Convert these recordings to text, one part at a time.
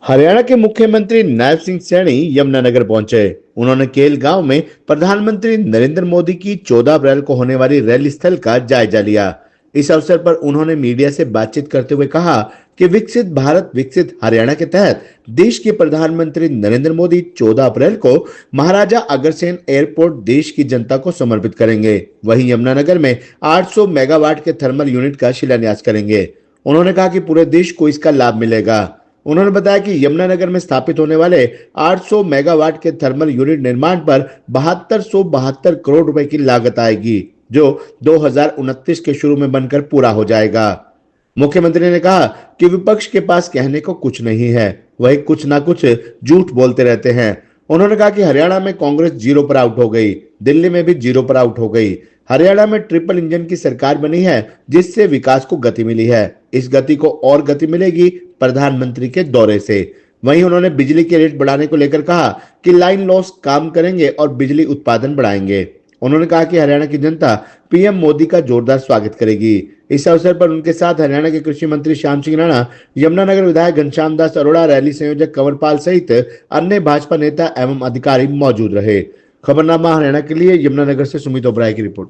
हरियाणा के मुख्यमंत्री नायब सिंह सैनी यमुनानगर पहुंचे। उन्होंने केल गांव में प्रधानमंत्री नरेंद्र मोदी की 14 अप्रैल को होने वाली रैली स्थल का जायजा लिया। इस अवसर पर उन्होंने मीडिया से बातचीत करते हुए कहा कि विकसित भारत विकसित हरियाणा के तहत देश के प्रधानमंत्री नरेंद्र मोदी 14 अप्रैल को महाराजा अग्रसेन एयरपोर्ट देश की जनता को समर्पित करेंगे। वहीं यमुनानगर में 800 मेगावाट के थर्मल यूनिट का शिलान्यास करेंगे। उन्होंने कहा कि पूरे देश को इसका लाभ मिलेगा। उन्होंने बताया कि यमुनानगर में स्थापित होने वाले 800 मेगावाट के थर्मल यूनिट निर्माण पर 7272 करोड़ रुपए की लागत आएगी, जो 2029 के शुरू में बनकर पूरा हो जाएगा। मुख्यमंत्री ने कहा कि विपक्ष के पास कहने को कुछ नहीं है, वही कुछ ना कुछ झूठ बोलते रहते हैं। उन्होंने कहा कि हरियाणा में कांग्रेस जीरो पर आउट हो गई, दिल्ली में भी जीरो पर आउट हो गई। हरियाणा में ट्रिपल इंजन की सरकार बनी है, जिससे विकास को गति मिली है। इस गति को और गति मिलेगी प्रधानमंत्री के दौरे से। वहीं उन्होंने बिजली के रेट बढ़ाने को लेकर कहा कि लाइन लॉस काम करेंगे और बिजली उत्पादन बढ़ाएंगे। उन्होंने कहा कि हरियाणा की जनता पीएम मोदी का जोरदार स्वागत करेगी। इस अवसर पर उनके साथ हरियाणा के कृषि मंत्री श्याम सिंह राणा, यमुनानगर विधायक घनश्याम दास अरोड़ा, रैली संयोजक कंवरपाल सहित अन्य भाजपा नेता एवं अधिकारी मौजूद रहे। खबरनामा हरियाणा के लिए यमुनानगर से सुमित ओबराय की रिपोर्ट।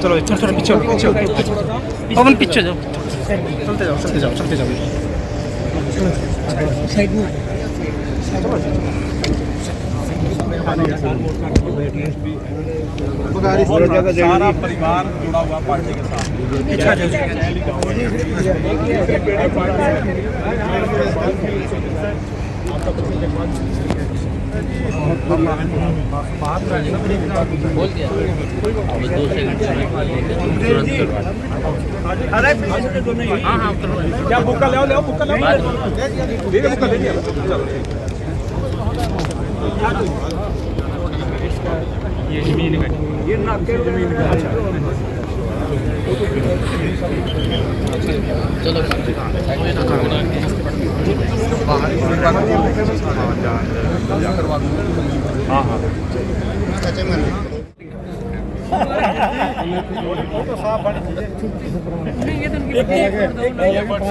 चलो थोड़ा पीछे जाओ, चलते जाओ साइड में। सारा परिवार जुड़ा हुआ पार्टी के साथ। क्या बुक्का ले आओ बुक्का ले लिया। ये जमीन का, ये नाके जमीन का। चलो हाँ हाँ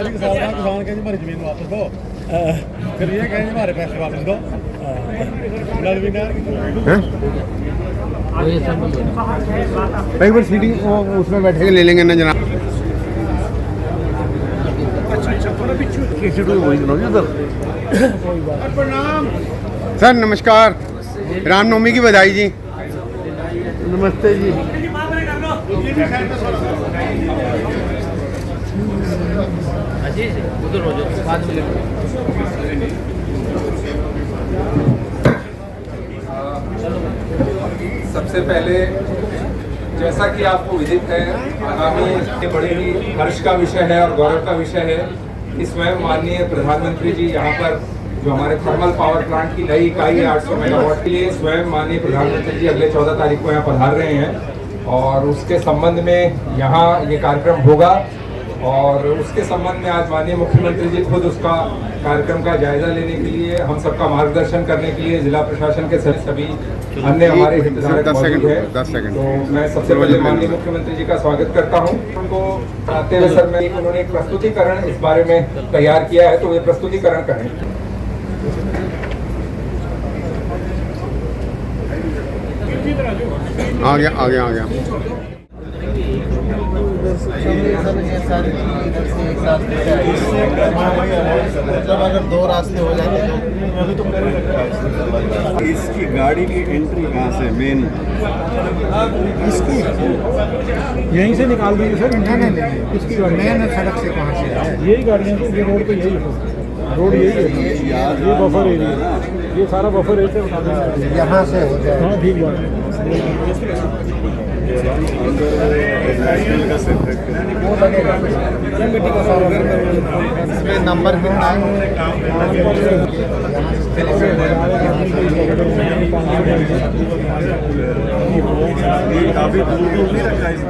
किसान के हमारी जमीन वापस दो, फिर ये कहेंगे हमारे पैसे वापस दो। एक बार सीटिंग उसमें बैठ के ले लेंगे ना जनाब। सर नमस्कार, रामनवमी की बधाई जी। नमस्ते जी। उधर हो जाओ, बाद में सबसे पहले जैसा कि आपको विदित है, आगामी बड़े ही हर्ष का विषय है और गौरव का विषय है कि स्वयं माननीय प्रधानमंत्री जी यहाँ पर जो हमारे थर्मल पावर प्लांट की नई इकाई है 800 मेगावाट के लिए, स्वयं माननीय प्रधानमंत्री जी अगले 14 तारीख को यहाँ पधार रहे हैं और उसके संबंध में यहाँ ये कार्यक्रम होगा। और उसके संबंध में आज माननीय मुख्यमंत्री जी खुद उसका कार्यक्रम का जायजा लेने के लिए, हम सबका मार्गदर्शन करने के लिए जिला प्रशासन के सभी अन्य हमारे हितधारक मौजूद हैं। तो मैं सबसे पहले माननीय मुख्यमंत्री जी का स्वागत करता हूं। उनको आते हुए सर में उन्होंने एक प्रस्तुतिकरण इस बारे में तैयार किया है, तो ये प्रस्तुतिकरण करें। आ गया। मतलब अगर दो रास्ते हो जाते तो अभी तो इसकी गाड़ी की एंट्री कहाँ से मेन? इसकी यहीं से निकाल देंगे सर। नहीं इसकी गाड़ी मेन सड़क से कहाँ से है? यही गाड़ियाँ तो ये रोड पे यही है, रोड यही है। ये बफर एरिया, ये सारा बफर एरिया बता दें। यहाँ से हो जाए। हाँ ठीक बात है। वो लगेगा इसमें नंबर कितना है? काफी दूर नहीं रखा इस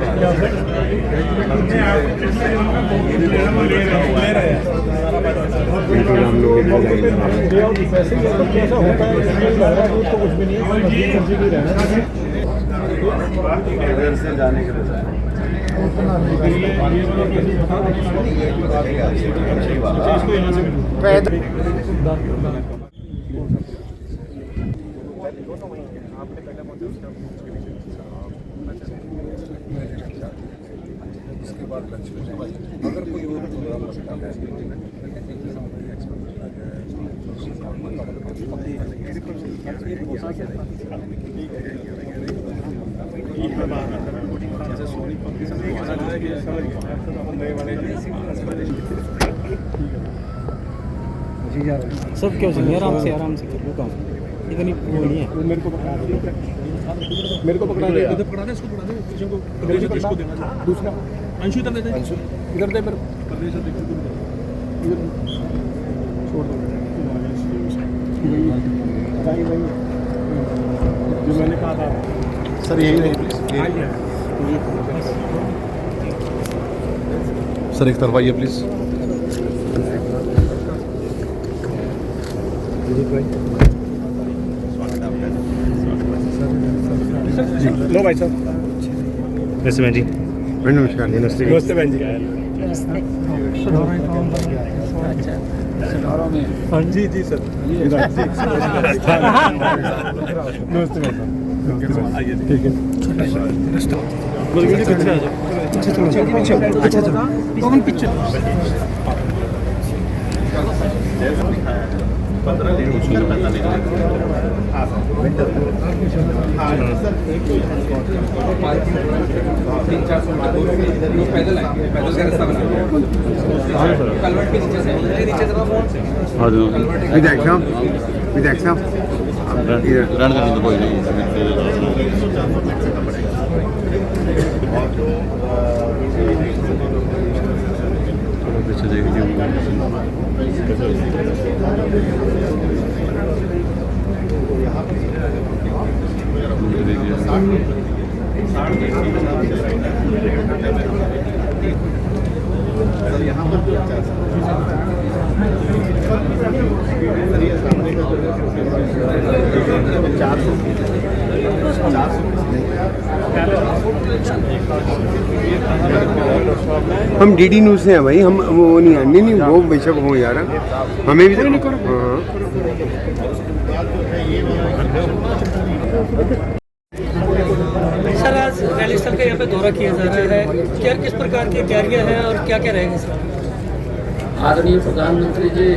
पैसे होता है, कुछ भी नहीं है। इधर से जाने के बजाय सब क्या चाहिए, आराम से कर लो काम, इतनी वो नहीं है। मेरे को पकड़ा दे, मेरे को पकड़ा दे, इधर पकड़ा दे, इसको पकड़ा दे, किसी को इसको देना, दूसरा अंशु इधर दे दे, इधर दे, मेरे इधर छोड़ दो जो मैंने कहा था सर यही रही प्लीज सर, एक तरफ आइए प्लीज। लो भाई साहब। नमस्ते बहन जी। नमस्कार जी। नमस्ते बहन जी। हाँ जी जी सर। नमस्ते भाई साहब। आइए ठीक है। पीछे पैदल आएंगे, पैदल का रास्ता बना कलवर्ट के नीचे से नीचे जरा विधायक साहब रण करने तो कोई नहीं। हम डीडी न्यूज़ से हैं भाई, हम वो नहीं है, नहीं वो बेशक हो यार, हमें भी हाँ। सर आज रैली स्थल का यहाँ पे दौरा किया जा रहा है, क्या किस प्रकार की तैयारियां हैं और क्या क्या रहेगा सर? आदरणीय प्रधानमंत्री जी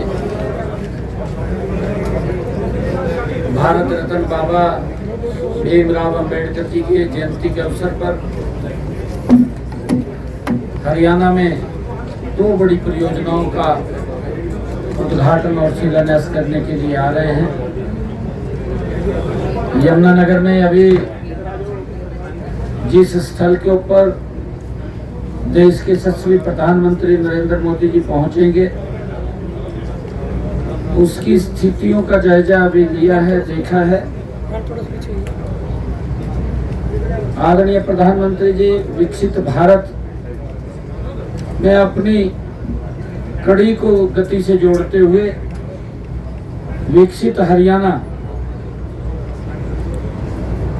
भारत रत्न बाबा भीमराव अंबेडकर जी की जयंती के अवसर पर हरियाणा में 2 बड़ी परियोजनाओं का उद्घाटन और शिलान्यास करने के लिए आ रहे हैं। यमुनानगर में अभी जिस स्थल के ऊपर देश के यशस्वी प्रधानमंत्री नरेंद्र मोदी जी पहुंचेंगे, उसकी स्थितियों का जायजा अभी लिया है, देखा है। आदरणीय प्रधानमंत्री जी विकसित भारत में अपनी कड़ी को गति से जोड़ते हुए विकसित हरियाणा,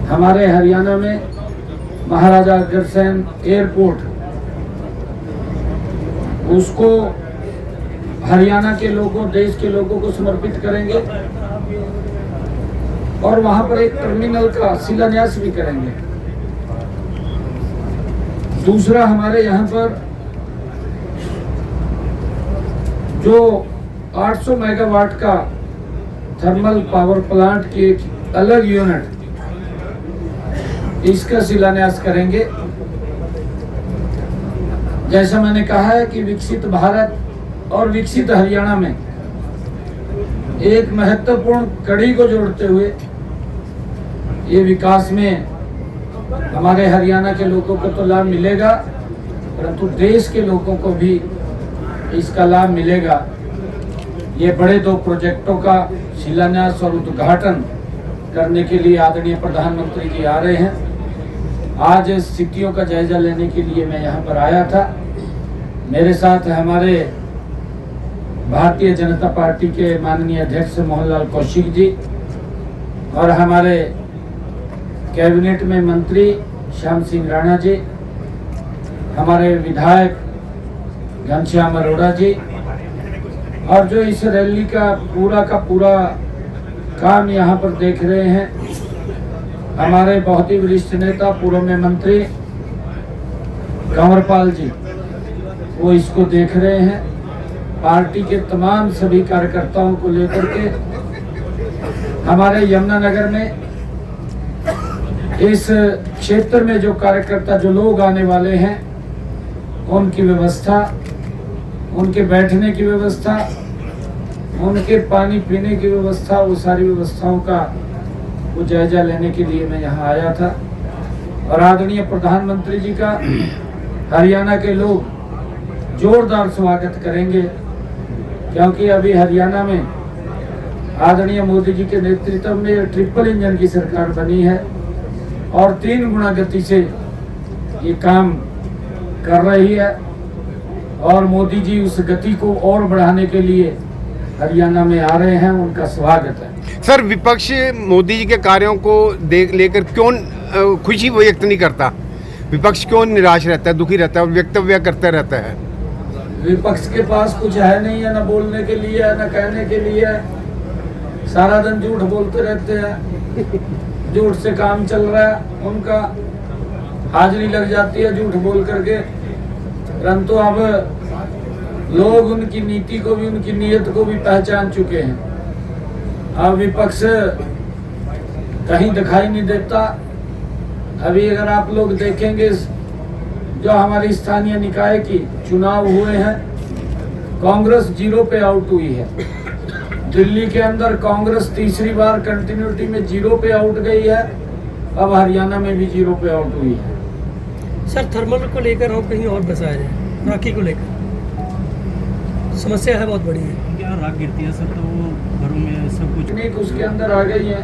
हमारे हरियाणा में महाराजा अग्रसेन एयरपोर्ट, उसको हरियाणा के लोगों, देश के लोगों को समर्पित करेंगे और वहां पर एक टर्मिनल का शिलान्यास भी करेंगे। दूसरा, हमारे यहाँ पर जो 800 मेगावाट का थर्मल पावर प्लांट की एक अलग यूनिट, इसका शिलान्यास करेंगे। जैसा मैंने कहा है कि विकसित भारत और विकसित हरियाणा में एक महत्वपूर्ण कड़ी को जोड़ते हुए ये विकास में हमारे हरियाणा के लोगों को तो लाभ मिलेगा, परंतु देश के लोगों को भी इसका लाभ मिलेगा। ये बड़े 2 प्रोजेक्टों का शिलान्यास और उद्घाटन करने के लिए आदरणीय प्रधानमंत्री जी आ रहे हैं। आज स्थितियों का जायजा लेने के लिए मैं यहाँ पर आया था। मेरे साथ हमारे भारतीय जनता पार्टी के माननीय अध्यक्ष मोहन लाल कौशिक जी और हमारे कैबिनेट में मंत्री श्याम सिंह राणा जी, हमारे विधायक घनश्याम अरोड़ा जी, और जो इस रैली का पूरा काम यहाँ पर देख रहे हैं, हमारे बहुत ही वरिष्ठ नेता पूर्व में मंत्री कंवरपाल जी, वो इसको देख रहे हैं। पार्टी के तमाम सभी कार्यकर्ताओं को लेकर के हमारे यमुनानगर में इस क्षेत्र में जो कार्यकर्ता, जो लोग आने वाले हैं, उनकी व्यवस्था, उनके बैठने की व्यवस्था, उनके पानी पीने की व्यवस्था, वो सारी व्यवस्थाओं का वो जायजा लेने के लिए मैं यहाँ आया था। और आदरणीय प्रधानमंत्री जी का हरियाणा के लोग जोरदार स्वागत करेंगे, क्योंकि अभी हरियाणा में आदरणीय मोदी जी के नेतृत्व में ट्रिपल इंजन की सरकार बनी है और 3 गुना गति से ये काम कर रही है, और मोदी जी उस गति को और बढ़ाने के लिए हरियाणा में आ रहे हैं। उनका स्वागत है। सर, विपक्ष मोदी जी के कार्यों को लेकर क्यों खुशी व्यक्त नहीं करता? विपक्ष क्यों निराश रहता है, दुखी रहता है और वक्तव्य करता रहता है? विपक्ष के पास कुछ है नहीं है, ना बोलने के लिए है, ना कहने के लिए है। सारा दिन झूठ बोलते रहते हैं, झूठ से काम चल रहा है, उनका हाजिरी लग जाती है झूठ बोल करके। परंतु अब लोग उनकी नीति को भी, उनकी नीयत को भी पहचान चुके हैं। अब विपक्ष कहीं दिखाई नहीं देता। अभी अगर आप लोग देखेंगे, जो हमारी स्थानीय निकाय की चुनाव हुए हैं, कांग्रेस 0 पे आउट हुई है। दिल्ली के अंदर कांग्रेस तीसरी बार कंटिन्यूटी में 0 पे आउट गई है। अब हरियाणा में भी 0 पे आउट हुई है। सर, थर्मल को लेकर हम कहीं और बसाए जाए, राखी को लेकर समस्या है, बहुत बड़ी है। क्या राख गिरती है सर, तो वो घरों में सब कुछ तकनीक उसके अंदर आ गई है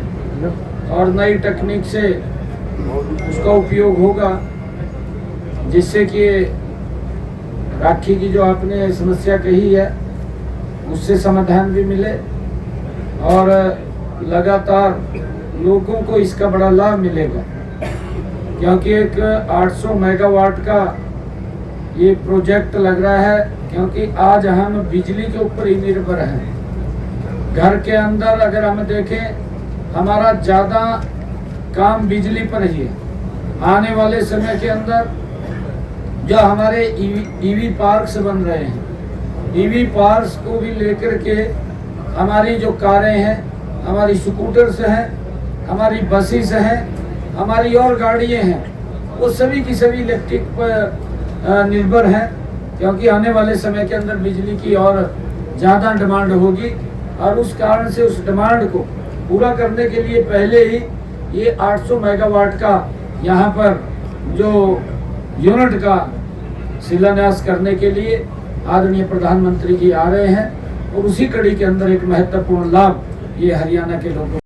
और नई तकनीक से उसका उपयोग होगा, जिससे कि राखी की जो आपने समस्या कही है उससे समाधान भी मिले और लगातार लोगों को इसका बड़ा लाभ मिलेगा। क्योंकि एक 800 मेगावाट का ये प्रोजेक्ट लग रहा है, क्योंकि आज हम बिजली के ऊपर ही निर्भर हैं। घर के अंदर अगर हम देखें, हमारा ज़्यादा काम बिजली पर ही है। आने वाले समय के अंदर जो हमारे ईवी पार्क्स बन रहे हैं, ईवी पार्क्स को भी लेकर के हमारी जो कारें हैं, हमारी स्कूटर्स हैं, हमारी बसेस हैं, हमारी और गाड़ियाँ हैं, वो सभी की सभी इलेक्ट्रिक पर निर्भर हैं। क्योंकि आने वाले समय के अंदर बिजली की और ज़्यादा डिमांड होगी, और उस कारण से उस डिमांड को पूरा करने के लिए पहले ही ये 800 मेगावाट का यहाँ पर जो यूनिट का शिलान्यास करने के लिए आदरणीय प्रधानमंत्री जी आ रहे हैं, और उसी कड़ी के अंदर एक महत्वपूर्ण लाभ ये हरियाणा के लोगों